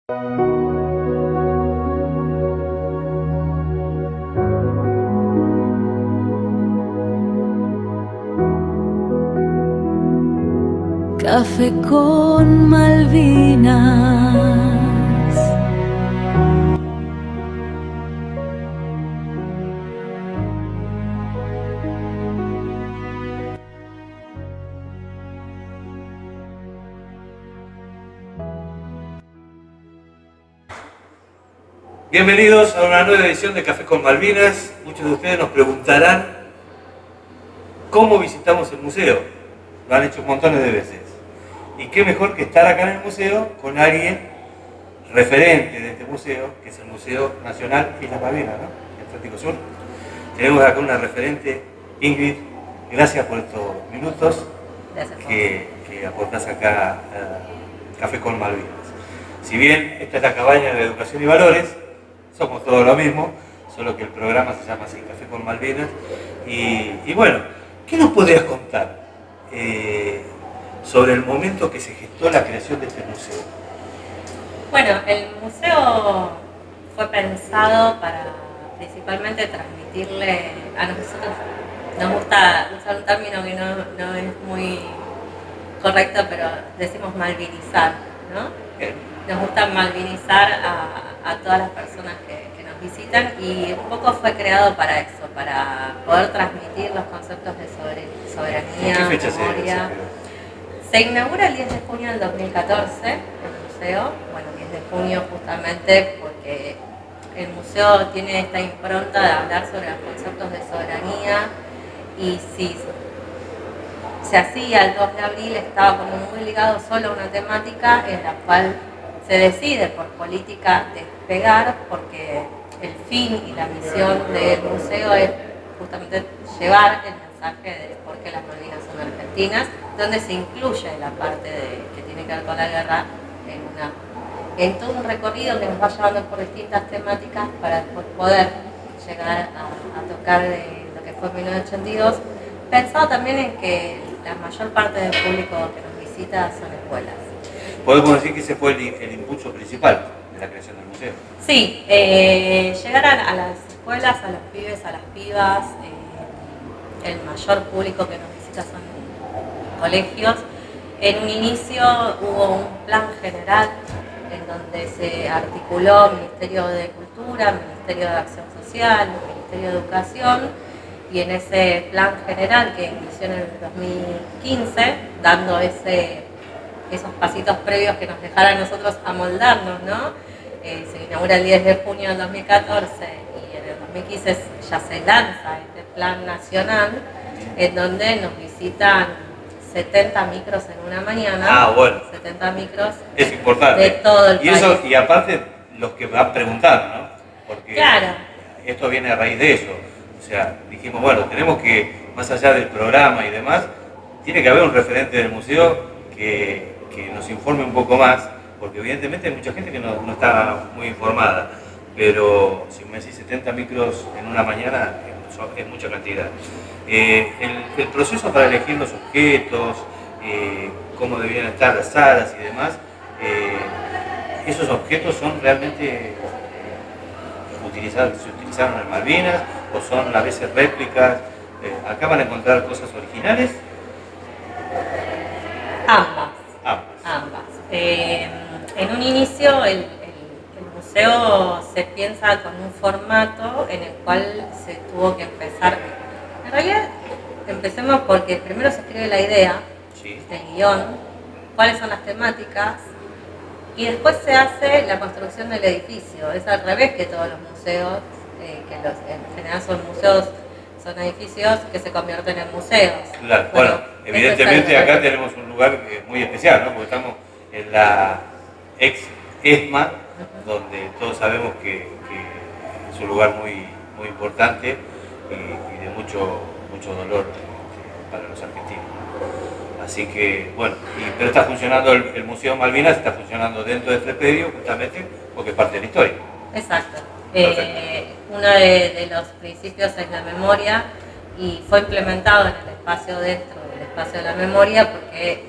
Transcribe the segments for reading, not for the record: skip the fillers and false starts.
Café con Malvinas. Bienvenidos a una nueva edición de Café con Malvinas. Muchos de ustedes nos preguntarán cómo visitamos el museo. Lo han hecho montones de veces. Y qué mejor que estar acá en el museo con alguien referente de este museo, que es el Museo Nacional Islas Malvinas, ¿no? En Atlántico Sur. Tenemos acá una referente, Ingrid. Gracias por estos minutos que aportás acá a Café con Malvinas. Si bien esta es la cabaña de Educación y Valores, somos todos lo mismo, solo que el programa se llama así, Café con Malvinas. Y bueno, ¿qué nos podrías contar sobre el momento que se gestó la creación de este museo? Bueno, el museo fue pensado para principalmente transmitirle a nosotros. Nos gusta usar un término que no es muy correcto, pero decimos malvinizar, ¿no? Nos gusta malvinizar a todas las personas que nos visitan, y un poco fue creado para eso, para poder transmitir los conceptos de soberanía, ¿Qué fecha memoria. Se inaugura el 10 de junio del 2014 el museo. Bueno, 10 de junio justamente porque el museo tiene esta impronta de hablar sobre los conceptos de soberanía, y si se hacía el 2 de abril estaba como muy ligado solo a una temática en la cual se decide por política despegar, porque el fin y la misión del museo es justamente llevar el mensaje de por qué las Malvinas son argentinas, donde se incluye la parte que tiene que ver con la guerra en todo un recorrido que nos va llevando por distintas temáticas para después poder llegar a tocar lo que fue 1982, pensado también en que la mayor parte del público que nos visita son escuelas. Podemos decir que ese fue el impulso principal de la creación del museo. Sí, llegar a las escuelas, a los pibes, a las pibas. El mayor público que nos visita son colegios. En un inicio hubo un plan general en donde se articuló Ministerio de Cultura, Ministerio de Acción Social, Ministerio de Educación, y en ese plan general que inició en el 2015, dando esos pasitos previos que nos dejaran a nosotros amoldarnos, ¿no? Se inaugura el 10 de junio del 2014 y en el 2015 ya se lanza este plan nacional en donde nos visitan 70 micros en una mañana. Ah, bueno. 70 micros es importante. De todo el país. Y aparte los que van preguntando, ¿no? Porque claro, esto viene a raíz de eso. O sea, dijimos, bueno, tenemos que, más allá del programa y demás, tiene que haber un referente del museo que nos informe un poco más, porque evidentemente hay mucha gente que no está muy informada, pero si me decís 70 micros en una mañana es mucha cantidad. El proceso para elegir los objetos, cómo debían estar las salas y demás, esos objetos son realmente se utilizaron en Malvinas o son a veces réplicas. Acá van a encontrar cosas originales. Ambas. En un inicio el museo se piensa con un formato en el cual se tuvo que empezar. En realidad empecemos porque primero se escribe la idea, Sí. el guión, cuáles son las temáticas, y después se hace la construcción del edificio. Es al revés que todos los museos, en general son edificios que se convierten en museos. Claro, bueno, evidentemente acá tenemos un lugar muy especial, ¿no? Porque estamos en la ex ESMA, donde todos sabemos que es un lugar muy, muy importante y de mucho dolor para los argentinos. Así que, bueno, pero está funcionando el Museo Malvinas, está funcionando dentro de este predio justamente porque es parte de la historia. Exacto. Uno de los principios es la memoria, y fue implementado en el espacio dentro del espacio de la memoria porque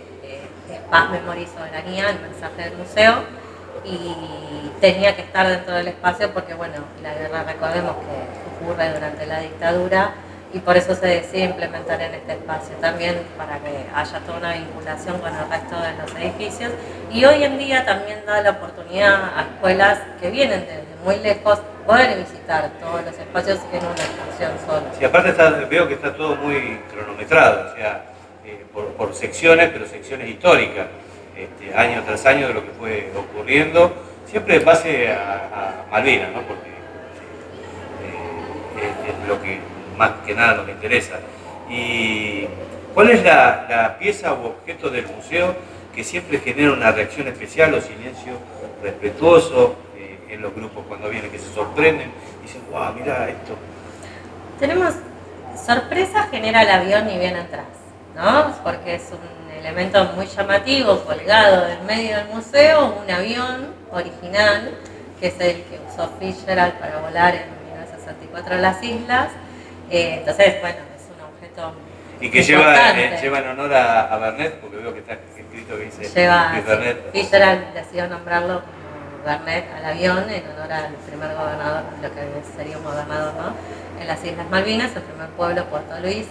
es paz, memoria y soberanía, el mensaje del museo. y tenía que estar dentro del espacio porque, bueno, la guerra, recordemos que ocurre durante la dictadura y por eso se decide implementar en este espacio también para que haya toda una vinculación con el resto de los edificios, y hoy en día también da la oportunidad a escuelas que vienen desde muy lejos poder visitar todos los espacios en una excursión sola. Sí, aparte veo que está todo muy cronometrado, o sea, por secciones, pero secciones históricas, año tras año de lo que fue ocurriendo, siempre en base a Malvinas, ¿no? Porque es lo que más que nada nos interesa. ¿Y cuál es la pieza u objeto del museo que siempre genera una reacción especial o silencio respetuoso en los grupos cuando vienen, que se sorprenden y dicen, wow, mira esto? Tenemos sorpresa, genera el avión y viene atrás, ¿no? Porque es un elemento muy llamativo, colgado en medio del museo, un avión original, que es el que usó Fitzgerald para volar en 1964 a las islas. Entonces, bueno, es un objeto y que lleva en honor a Bernet, porque veo que está escrito que dice Bernet. Fitzgerald decidió nombrarlo como Bernet al avión en honor al primer gobernador, lo que sería un gobernador, ¿no? En las Islas Malvinas, el primer pueblo, Puerto Luis.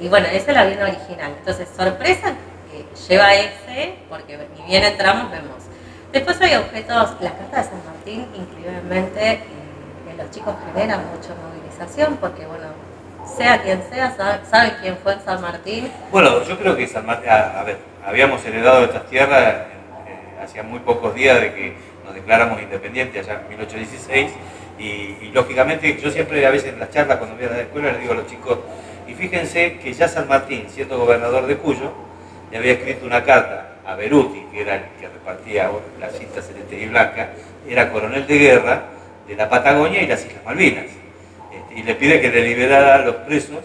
Y bueno, ese es el avión original. Entonces, sorpresa que lleva ese, porque ni bien entramos, vemos. Después hay objetos, la Carta de San Martín, increíblemente, que los chicos generan mucha movilización, porque bueno, sea quien sea, saben quién fue en San Martín. Bueno, yo creo que San Martín, a ver, habíamos heredado estas tierras hacía muy pocos días de que nos declaramos independientes, allá en 1816, y lógicamente yo siempre a veces en las charlas cuando voy a la escuela les digo a los chicos, y fíjense que ya San Martín, siendo gobernador de Cuyo, le había escrito una carta a Beruti, que era el que repartía las cintas celestes y blancas, era coronel de guerra de la Patagonia y las Islas Malvinas, y le pide que le liberara a los presos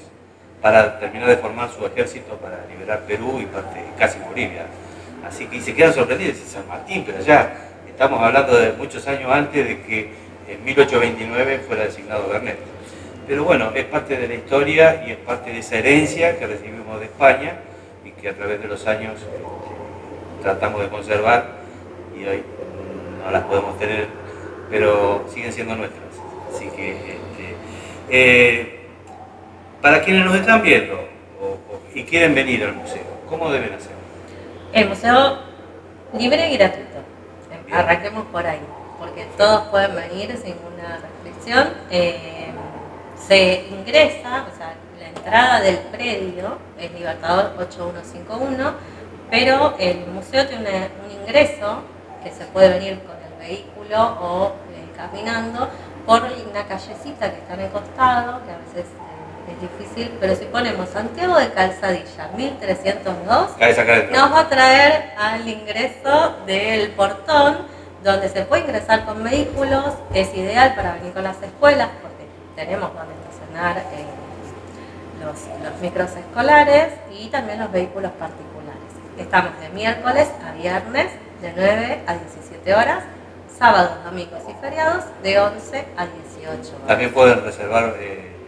para terminar de formar su ejército para liberar Perú y casi Bolivia. Así que y se quedan sorprendidos, dice San Martín, pero ya estamos hablando de muchos años antes de que en 1829 fuera designado Bernet. Pero bueno, es parte de la historia y es parte de esa herencia que recibimos de España y que a través de los años tratamos de conservar, y hoy no las podemos tener, pero siguen siendo nuestras. Así que para quienes nos están viendo y quieren venir al museo, ¿cómo deben hacer? El museo libre y gratuito. Bien. Arranquemos por ahí, porque todos pueden venir sin ninguna restricción. Se ingresa, o sea, la entrada del predio es Libertador 8151, pero el museo tiene un ingreso que se puede venir con el vehículo o caminando por una callecita que está en el costado, que a veces es difícil, pero si ponemos Santiago de Calzadilla 1302, nos va a traer al ingreso del portón, donde se puede ingresar con vehículos. Es ideal para venir con las escuelas porque tenemos donde estacionar los micros escolares y también los vehículos particulares. Estamos de miércoles a viernes de 9 a 17 horas, sábados, domingos y feriados de 11 a 18 horas. También pueden reservar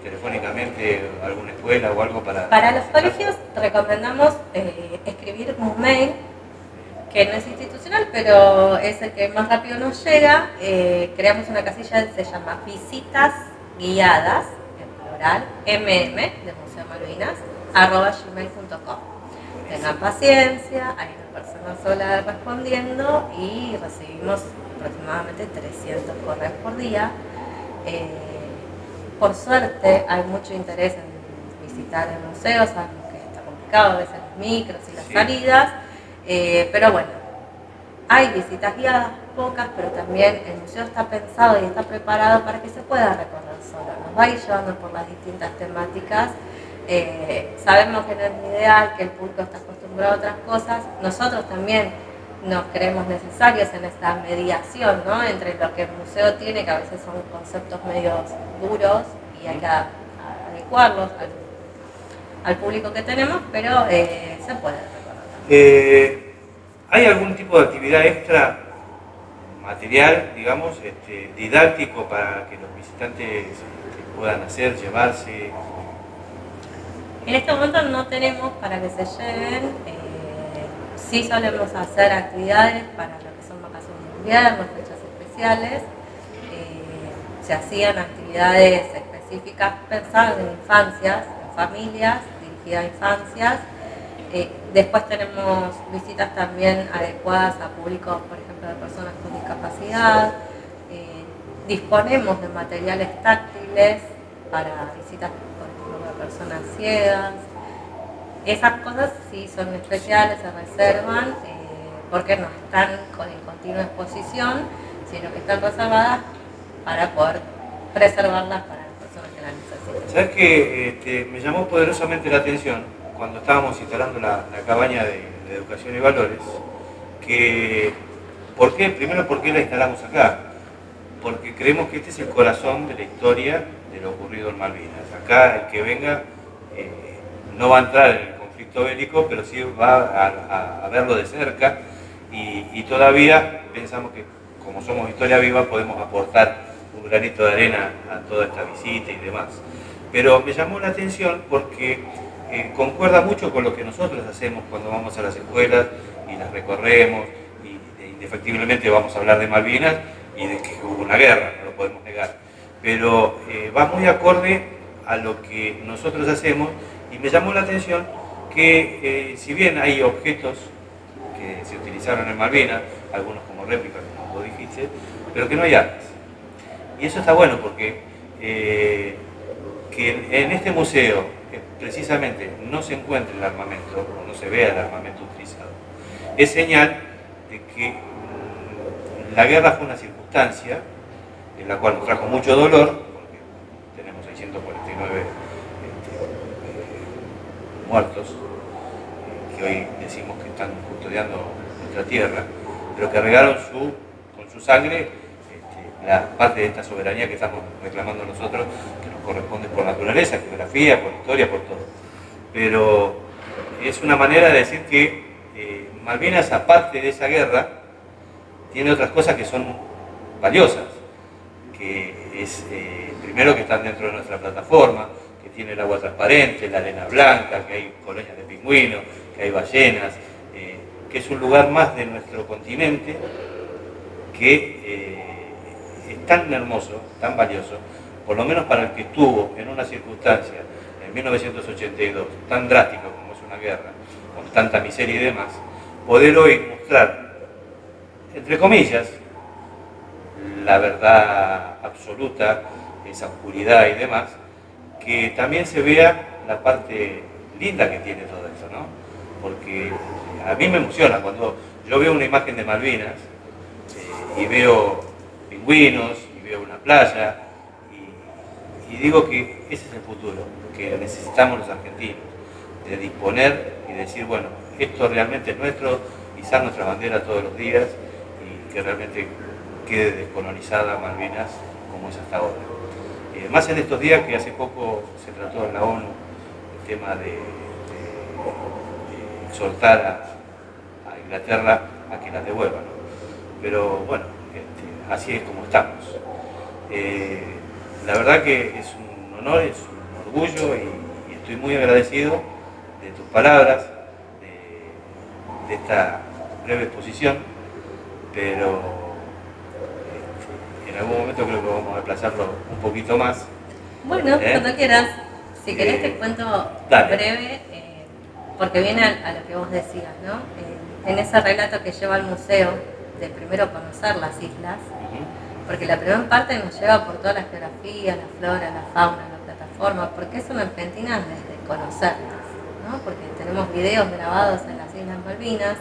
telefónicamente alguna escuela o algo para... Para los colegios recomendamos escribir un mail que no es institucional, pero es el que más rápido nos llega. Creamos una casilla que se llama visitas guiadas, en plural, de Museo Malvinas, @gmail.com. Tengan paciencia, hay una persona sola respondiendo y recibimos aproximadamente 300 correos por día. Por suerte hay mucho interés en visitar el museo, sabemos que está complicado a veces los micros y las salidas, pero bueno, hay visitas guiadas, pocas, pero también el museo está pensado y está preparado para que se pueda recorrer solo, nos va a ir llevando por las distintas temáticas. Sabemos que no es ideal, que el público está acostumbrado a otras cosas, nosotros también nos creemos necesarios en esta mediación, ¿no?, entre lo que el museo tiene, que a veces son conceptos medios duros y hay que adecuarlos al público que tenemos, pero se puede recordar. ¿Hay algún tipo de actividad extra material, digamos, didáctico para que los visitantes puedan hacer, llevarse? En este momento no tenemos para que se lleven. Sí solemos hacer actividades para lo que son vacaciones invierno, fechas especiales, se hacían actividades específicas pensadas en infancias, en familias, dirigidas a infancias. Después tenemos visitas también adecuadas a públicos, por ejemplo, de personas con discapacidad. Disponemos de materiales táctiles para visitas, por ejemplo, de personas ciegas. Esas cosas sí son especiales, se reservan, porque no están en continua exposición, sino que están reservadas para poder preservarlas para las personas que las necesiten. ¿Sabes qué? Me llamó poderosamente la atención cuando estábamos instalando la cabaña de educación y valores, que primero, ¿por qué la instalamos acá? Porque creemos que este es el corazón de la historia de lo ocurrido en Malvinas. Acá el que venga no va a entrar en el conflicto bélico, pero sí va a verlo de cerca, y todavía pensamos que, como somos historia viva, podemos aportar un granito de arena a toda esta visita y demás. Pero me llamó la atención porque concuerda mucho con lo que nosotros hacemos cuando vamos a las escuelas y las recorremos, y indefectiblemente vamos a hablar de Malvinas y de que hubo una guerra, no lo podemos negar. Pero va muy acorde a lo que nosotros hacemos, y me llamó la atención que si bien hay objetos que se utilizaron en Malvinas, algunos como réplicas, como vos dijiste, pero que no hay armas. Y eso está bueno porque que en este museo precisamente no se encuentre el armamento, o no se vea el armamento utilizado, es señal de que la guerra fue una circunstancia en la cual nos trajo mucho dolor, porque tenemos 649 muertos, que hoy decimos que están custodiando nuestra tierra, pero que regaron con su sangre la parte de esta soberanía que estamos reclamando nosotros, que nos corresponde por naturaleza, geografía, por historia, por todo. Pero es una manera de decir que Malvinas, aparte de esa guerra, tiene otras cosas que son valiosas, que es, primero, que están dentro de nuestra plataforma, que tiene el agua transparente, la arena blanca, que hay colonias de pingüinos, que hay ballenas, que es un lugar más de nuestro continente que es tan hermoso, tan valioso, por lo menos para el que estuvo en una circunstancia en 1982 tan drástica como es una guerra, con tanta miseria y demás, poder hoy mostrar, entre comillas, la verdad absoluta, esa oscuridad y demás, que también se vea la parte linda que tiene todo esto, ¿no? Porque a mí me emociona cuando yo veo una imagen de Malvinas y veo pingüinos y veo una playa y digo que ese es el futuro que necesitamos los argentinos, de disponer y decir, bueno, esto realmente es nuestro, izar nuestra bandera todos los días y que realmente quede descolonizada Malvinas como es hasta ahora. Más en estos días que hace poco se trató en la ONU el tema de exhortar a Inglaterra a que las devuelva, ¿no? Pero bueno, así es como estamos. La verdad que es un honor, es un orgullo y estoy muy agradecido de tus palabras, de esta breve exposición, pero en algún momento creo que vamos a desplazarlo un poquito más. Bueno, cuando quieras. Si querés te cuento breve, porque viene a lo que vos decías, ¿no? En ese relato que lleva al museo, de primero conocer las islas, porque la primera parte nos lleva por toda la geografía, la flora, la fauna, la plataforma, porque es una Argentina desde conocerlas, ¿no? Porque tenemos videos grabados en las Islas Malvinas,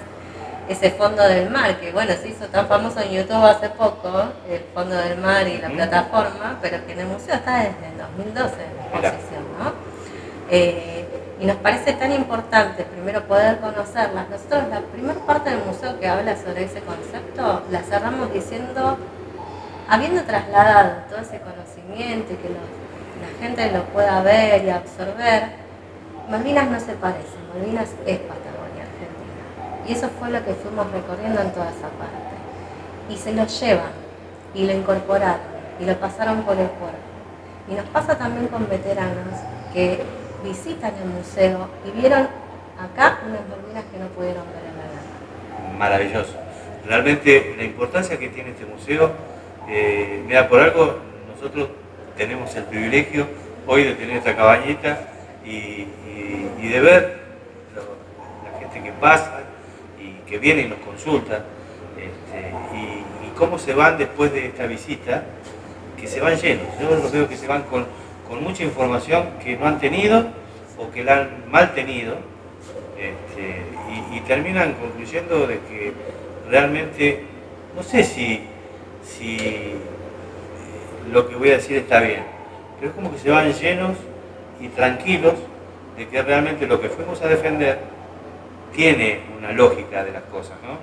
ese fondo del mar, que bueno, se hizo tan famoso en YouTube hace poco, el fondo del mar y la plataforma, pero que en el museo está desde el 2012 en exposición, ¿no? Y nos parece tan importante primero poder conocerlas. Nosotros la primera parte del museo que habla sobre ese concepto la cerramos diciendo, habiendo trasladado todo ese conocimiento y que la gente lo pueda ver y absorber, Malvinas no se parece, Malvinas es Patagonia Argentina. Y eso fue lo que fuimos recorriendo en toda esa parte. Y se lo llevan, y lo incorporaron, y lo pasaron por el cuerpo. Y nos pasa también con veteranos que visitan el museo y vieron acá unas Malvinas que no pudieron ver en la guerra. Maravilloso. realmente la importancia que tiene este museo. Mira, por algo nosotros tenemos el privilegio hoy de tener esta cabañita y de ver la gente que pasa y que viene y nos consulta, y cómo se van después de esta visita, que se van llenos. Yo los veo que se van con mucha información que no han tenido o que la han mal tenido, y terminan concluyendo de que realmente, no sé si lo que voy a decir está bien, pero es como que se van llenos y tranquilos de que realmente lo que fuimos a defender tiene una lógica de las cosas, ¿no?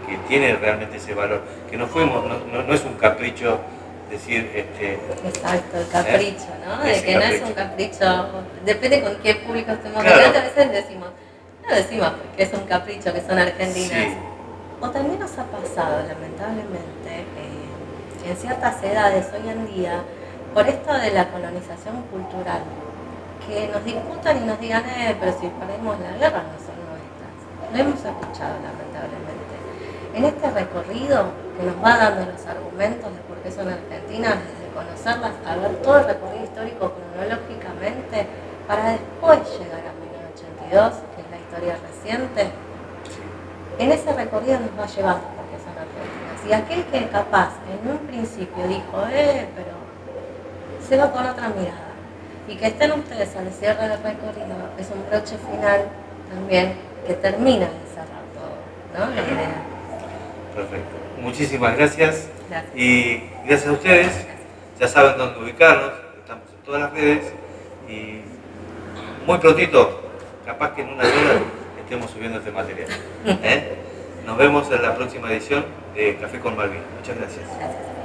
Que tiene realmente ese valor, que no fuimos, no es un capricho decir... Exacto, el capricho, ¿no? De ese que no capricho. es un capricho, depende con qué público estemos Claro. hablando, a veces decimos, no decimos porque es un capricho, que son argentinas. Sí. O también nos ha pasado, lamentablemente, en ciertas edades hoy en día, por esto de la colonización cultural, que nos discutan y nos digan, pero si perdimos la guerra no son nuestras. Lo hemos escuchado, lamentablemente. En este recorrido que nos va dando los argumentos de por qué son argentinas, desde conocerlas, a ver todo el recorrido histórico cronológicamente, para después llegar a 1982, que es la historia reciente, en ese recorrido nos va llevando porque son argentinas. Y aquel que capaz en un principio dijo, pero se va con otra mirada. Y que estén ustedes al cierre del recorrido es un broche final también que termina de cerrar todo, ¿no? La idea. Perfecto. Muchísimas gracias. Gracias. Y gracias a ustedes. Ya saben dónde ubicarnos. Estamos en todas las redes. Y muy prontito, capaz que en una hora estemos subiendo este material. Nos vemos en la próxima edición de Café con Malvina. Muchas gracias. Gracias.